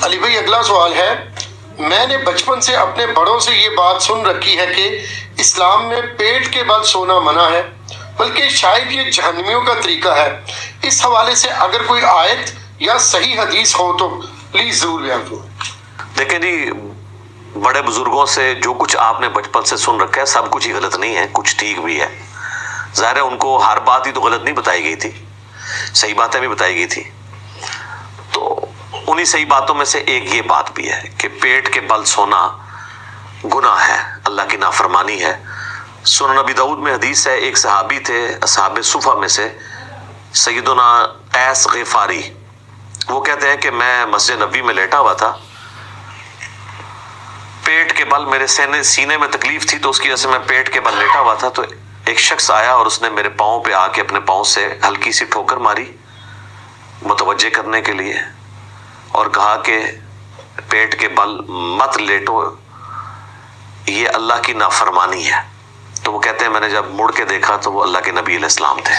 علی بھائی اگلا سوال ہے، میں نے بچپن سے اپنے بڑوں سے یہ بات سن رکھی ہے کہ اسلام میں پیٹ کے بل سونا منع ہے، بلکہ شاید یہ جہنمیوں کا طریقہ ہے۔ اس حوالے سے اگر کوئی آیت یا صحیح حدیث ہو تو پلیز ضرور بیان کرو۔ دیکھیں جی، بڑے بزرگوں سے جو کچھ آپ نے بچپن سے سن رکھا ہے سب کچھ ہی غلط نہیں ہے، کچھ ٹھیک بھی ہے۔ ظاہر ہے ان کو ہر بات ہی تو غلط نہیں بتائی گئی تھی، صحیح باتیں بھی بتائی گئی تھی۔ تو انہی صحیح باتوں میں سے ایک یہ بات بھی ہے کہ پیٹ کے بل سونا گناہ ہے، اللہ کی نافرمانی ہے۔ سنن نبی داؤد میں حدیث ہے، ایک صحابی تھے اصحاب صفہ میں سے، سیدنا قیس غفاری، وہ کہتے ہیں کہ میں مسجد نبوی میں لیٹا ہوا تھا، پیٹ کے بل میرے سینے میں تکلیف تھی تو اس کی وجہ سے میں پیٹ کے بل لیٹا ہوا تھا، تو ایک شخص آیا اور اس نے میرے پاؤں پہ آ کے اپنے پاؤں سے ہلکی سی ٹھوکر ماری متوجہ کرنے کے لیے، اور کہا کہ پیٹ کے بل مت لیٹو، یہ اللہ کی نافرمانی ہے۔ تو وہ کہتے ہیں میں نے جب مڑ کے دیکھا تو وہ اللہ کے نبی علیہ السلام تھے۔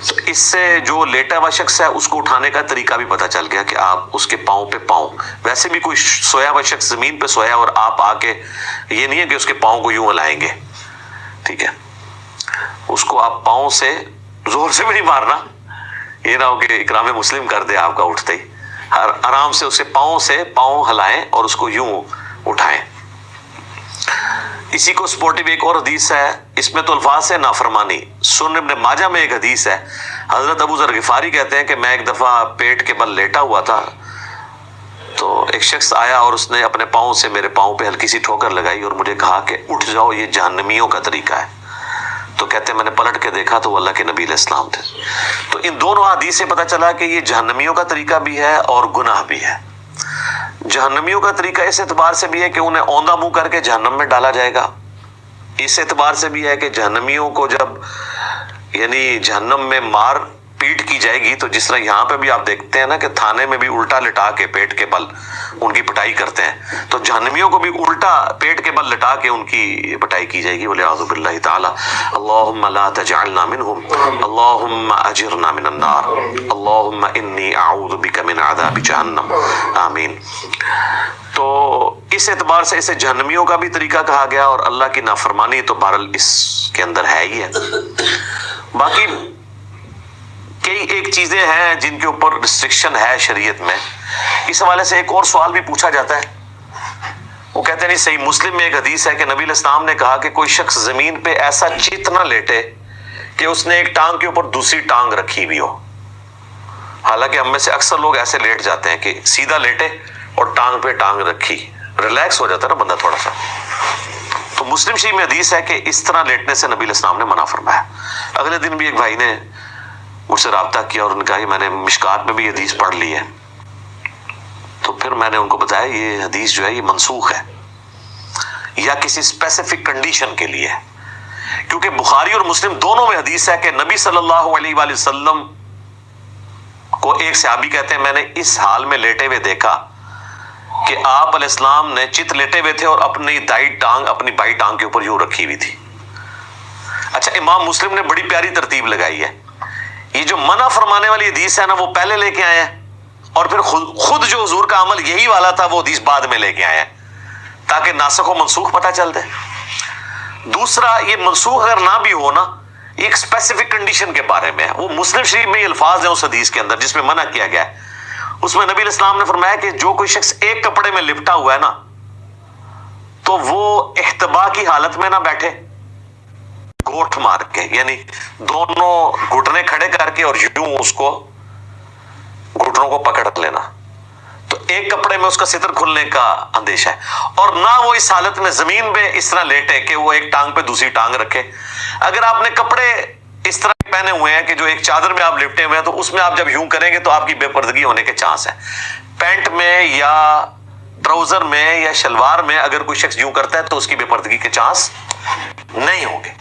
تو اس سے جو لیٹا ہوا شخص ہے اس کو اٹھانے کا طریقہ بھی پتہ چل گیا کہ آپ اس کے پاؤں پہ پاؤں، ویسے بھی کوئی سویا ہوا شخص زمین پہ سویا اور آپ آ کے، یہ نہیں ہے کہ اس کے پاؤں کو یوں ہلائیں گے، ٹھیک ہے، اس کو آپ پاؤں سے زور سے بھی نہیں مارنا، یہ نہ ہو کہ اکرام مسلم کر دے آپ کا اٹھتے ہی، آرام سے اسے پاؤں سے پاؤں ہلائیں اور اس کو یوں اٹھائیں۔ اسی کو سپورٹیو ایک اور حدیث ہے، اس میں تو الفاظ ہے نافرمانی۔ سنن ابن ماجہ میں ایک حدیث ہے، حضرت ابو ذر غفاری کہتے ہیں کہ میں ایک دفعہ پیٹ کے بل لیٹا ہوا تھا تو ایک شخص آیا اور اس نے اپنے پاؤں سے میرے پاؤں پہ ہلکی سی ٹھوکر لگائی اور مجھے کہا کہ اٹھ جاؤ، یہ جہنمیوں کا طریقہ ہے۔ تو کہتے ہیں میں نے پلٹ کے دیکھا تو وہ اللہ کے نبی علیہ السلام تھے۔ تو ان دونوں حدیث سے پتہ چلا کہ یہ جہنمیوں کا طریقہ بھی ہے اور گناہ بھی ہے۔ جہنمیوں کا طریقہ اس اعتبار سے بھی ہے کہ انہیں اوندھا منہ کر کے جہنم میں ڈالا جائے گا، اس اعتبار سے بھی ہے کہ جہنمیوں کو جب یعنی جہنم میں مار پیٹ کی جائے گی تو جس طرح یہاں پہ بھی آپ دیکھتے ہیں نا کہ تھانے میں بھی الٹا لٹا کے پیٹ کے بل ان کی پٹائی کرتے ہیں، تو جہنمیوں کو بھی الٹا پیٹ کے بل لٹا کے ان کی پٹائی کی جائے گی۔ وَلِعَاذُ بِاللَّهِ تَعَالَى اللہم لا تجعلنا منہم اللہم اجرنا من النار اللہم انی اعوذ بک من عذاب جہنم آمین۔ تو اس اعتبار سے اسے جہنمیوں کا بھی طریقہ کہا گیا اور اللہ کی نافرمانی تو بہرحال اس کے اندر ہے ہی ہے۔ باقی کئی ایک چیزیں ہیں جن کے اوپر ریسٹرکشن ہے شریعت میں۔ اس حوالے سے ایک اور سوال بھی پوچھا جاتا ہے، وہ کہتے ہیں نہیں، صحیح مسلم میں ایک حدیث ہے کہ نبی علیہ السلام نے کہا کہ کوئی شخص زمین پہ ایسا چت نہ لیٹے کہ اس نے ایک ٹانگ کے اوپر دوسری ٹانگ رکھی ہوئی ہو۔ حالانکہ ہم میں سے اکثر لوگ ایسے لیٹ جاتے ہیں کہ سیدھا لیٹے اور ٹانگ پہ ٹانگ رکھی، ریلیکس ہو جاتا ہے نا بندہ تھوڑا سا۔ تو مسلم شریف میں حدیث ہے کہ اس طرح لیٹنے سے نبی علیہ السلام نے منع فرمایا۔ اگلے دن بھی ایک بھائی نے مجھ سے رابطہ کیا اور انہوں نے کہا کہ میں نے مشکات میں بھی حدیث پڑھ لی ہے، تو پھر میں نے ان کو بتایا یہ حدیث جو ہے یہ منسوخ ہے یا کسی اسپیسیفک کنڈیشن کے لیے ہے، کیونکہ بخاری اور مسلم دونوں میں حدیث ہے کہ نبی صلی اللہ علیہ وآلہ وسلم کو ایک صحابی کہتے ہیں میں نے اس حال میں لیٹے ہوئے دیکھا کہ آپ علیہ السلام نے چت لیٹے ہوئے تھے اور اپنی دائیں ٹانگ اپنی بائیں ٹانگ کے اوپر یوں رکھی ہوئی تھی۔ اچھا، امام مسلم نے بڑی پیاری ترتیب لگائی ہے، یہ جو منع فرمانے والی حدیث ہے نا وہ پہلے لے کے آئے ہیں اور پھر خود جو حضور کا عمل یہی والا تھا وہ حدیث بعد میں لے کے آئے ہیں تاکہ ناسخ و منسوخ پتہ چل دے۔ دوسرا، یہ منسوخ اگر نہ بھی ہو نا، ایک اسپیسیفک کنڈیشن کے بارے میں ہے، وہ مسلم شریف میں یہ الفاظ ہیں اس حدیث کے اندر جس میں منع کیا گیا ہے۔ اس میں نبی علیہ السلام نے فرمایا کہ جو کوئی شخص ایک کپڑے میں لپٹا ہوا ہے نا تو وہ احتبا کی حالت میں نہ بیٹھے گوٹھ مار کے، یعنی دونوں گھٹنے کھڑے کر کے اور یوں اس کو گھٹنوں کو پکڑ لینا، تو ایک کپڑے میں اس کا ستر کھلنے کا اندیشہ ہے، اور نہ وہ اس حالت میں زمین پہ اس طرح لیٹے کہ وہ ایک ٹانگ پہ دوسری ٹانگ رکھے۔ اگر آپ نے کپڑے اس طرح پہنے ہوئے ہیں کہ جو ایک چادر میں آپ لپٹے ہوئے ہیں تو اس میں آپ جب یوں کریں گے تو آپ کی بے پردگی ہونے کے چانس ہے۔ پینٹ میں یا ٹراؤزر میں یا شلوار میں اگر کوئی شخص یوں کرتا ہے تو اس کی بے پردگی کے چانس نہیں ہوں گے۔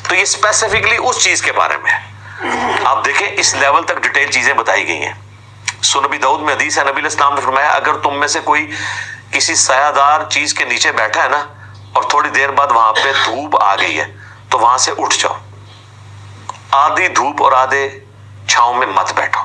تو یہ اسپیسیفکلی اس چیز کے بارے میں ہے، آپ دیکھیں اس لیول تک ڈیٹیل چیزیں بتائی گئی ہیں۔ سنن نبی داؤد میں حدیث ہے، نبی علیہ السلام نے فرمایا اگر تم میں سے کوئی کسی سایہ دار چیز کے نیچے بیٹھا ہے نا اور تھوڑی دیر بعد وہاں پہ دھوپ آ گئی ہے تو وہاں سے اٹھ جاؤ، آدھی دھوپ اور آدھے چھاؤں میں مت بیٹھو۔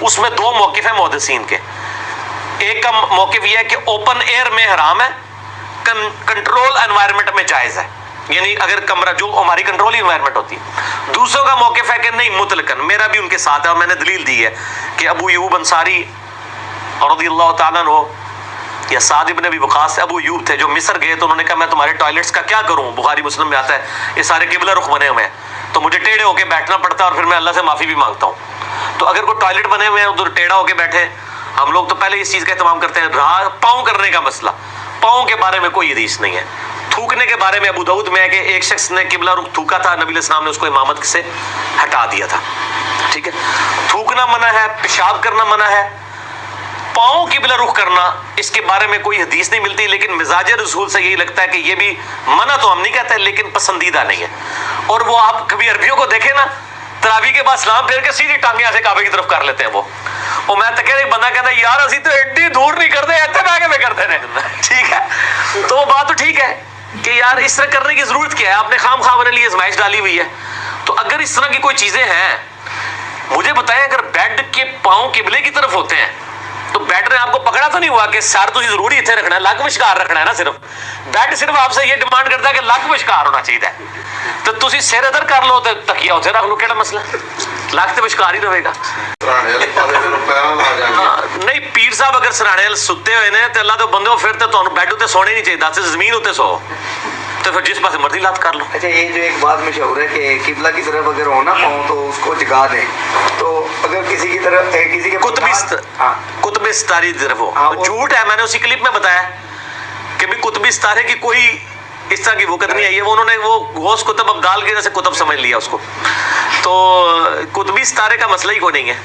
اس میں دو موقف ہیں محدثین کے. ایک کا موقف یہ ہے کہ اوپن ایئر میں حرام ہے, کنٹرول انوائرمنٹ میں جائز ہے, یعنی اگر کمرہ جو ہماری کنٹرول انوائرمنٹ ہوتی ہے. دوسروں کا موقف ہے کہ نہیں مطلقاً, میرا بھی ان کے ساتھ ہے اور میں نے دلیل دی ہے کہ ابو ایوب انصاری رضی اللہ تعالیٰ عنہ یا سعد ابن ابی وقاص ابو ایوب تھے جو مصر گئے, تو انہوں نے کہا میں تمہارے ٹوائلٹس کا کیا کروں, بخاری مسلم میں آتا ہے یہ سارے قبلہ رخ بنے ہوئے ہیں تو مجھے ٹیڑھے ہو کے بیٹھنا پڑتا ہے اور پھر میں اللہ سے معافی بھی مانگتا ہوں. تو اگر کوئی ٹوائلٹ بنے ہوئے ہیں ادھر ٹیڑھا ہو کے بیٹھے, ہم لوگ تو پہلے اس چیز کا اہتمام کرتے ہیں. رہا پاؤں کرنے کا مسئلہ, پاؤں کے بارے میں کوئی حدیث نہیں ہے. تھوکنے کے بارے میں ابو داؤد میں ہے کہ ایک شخص نے قبلہ رخ تھوکا تھا, نبی علیہ السلام نے اس کو امامت سے ہٹا دیا تھا. ٹھیک ہے, تھوکنا منع ہے, پیشاب کرنا منع ہے, پاؤں قبلہ رخ کرنا اس کے بارے میں کوئی حدیث نہیں ملتی, لیکن مزاج رسول سے یہی لگتا ہے کہ یہ بھی منع تو ہم نہیں کہتے لیکن پسندیدہ نہیں ہے. اور وہ آپ کبھی عربیوں کو دیکھیں نا, تراویح کے بعد سلام پھیر کے سیدھی ٹانگیں ایسے کعبے کی طرف کر لیتے ہیں. وہ میں تو کہہ رہا بندہ کہتا ہے یار اسی تو ایڈی دور نہیں کرتے, ایسے بیٹھ کے میں کرتے ہیں. ٹھیک ہے, تو وہ بات تو ٹھیک ہے کہ یار اس طرح کرنے کی ضرورت کیا ہے, آپ نے خام خواہ اپنے لیے ازمائش ڈالی ہوئی ہے. تو اگر اس طرح کی کوئی چیزیں ہیں, مجھے بتائیں اگر بیڈ کے پاؤں قبلے کی طرف ہوتے ہیں تو بیڈ نے آپ کو پکڑا تو نہیں ہوا کہ سر تو ضروری اتنے رکھنا ہے, لگ وشکار رکھنا ہے نا, صرف بیڈ صرف آپ سے یہ ڈیمانڈ کرتا ہے کہ لگ وشکار ہونا چاہیے. تو تسی سر ادھر کر لو تو تکیا اتنے رکھ لو, کہڑا مسئلہ, لگ تو وشکار ہی رہے گا. نہیں پیر صاحب اگر سرانے ستے ہوئے نے تو اللہ تو بندے پھر تو تمہیں بیڈ اتنے سونے نہیں چاہیے, دس زمین اتنے سو تو پھر جس پاس مرضی لات کر لو. اچھا یہ جو ایک بات مشہور ہے کہ قبلہ کی طرف اگر ہونا پاؤں تو اس کو جگا دیں, تو اگر کسی کی طرف کسی کے قطب ستاری طرف ہو, جھوٹ ہے. میں نے اسی کلپ میں بتایا کہ بھی قطب ستارے کی کوئی اس طرح کی وقت نہیں آئی ہے, وہ انہوں نے وہ غوث قطب ابدال کی وجہ سے قطب سمجھ لیا اس کو. تو قطبی ستارے کا مسئلہ ہی کوئی نہیں ہے.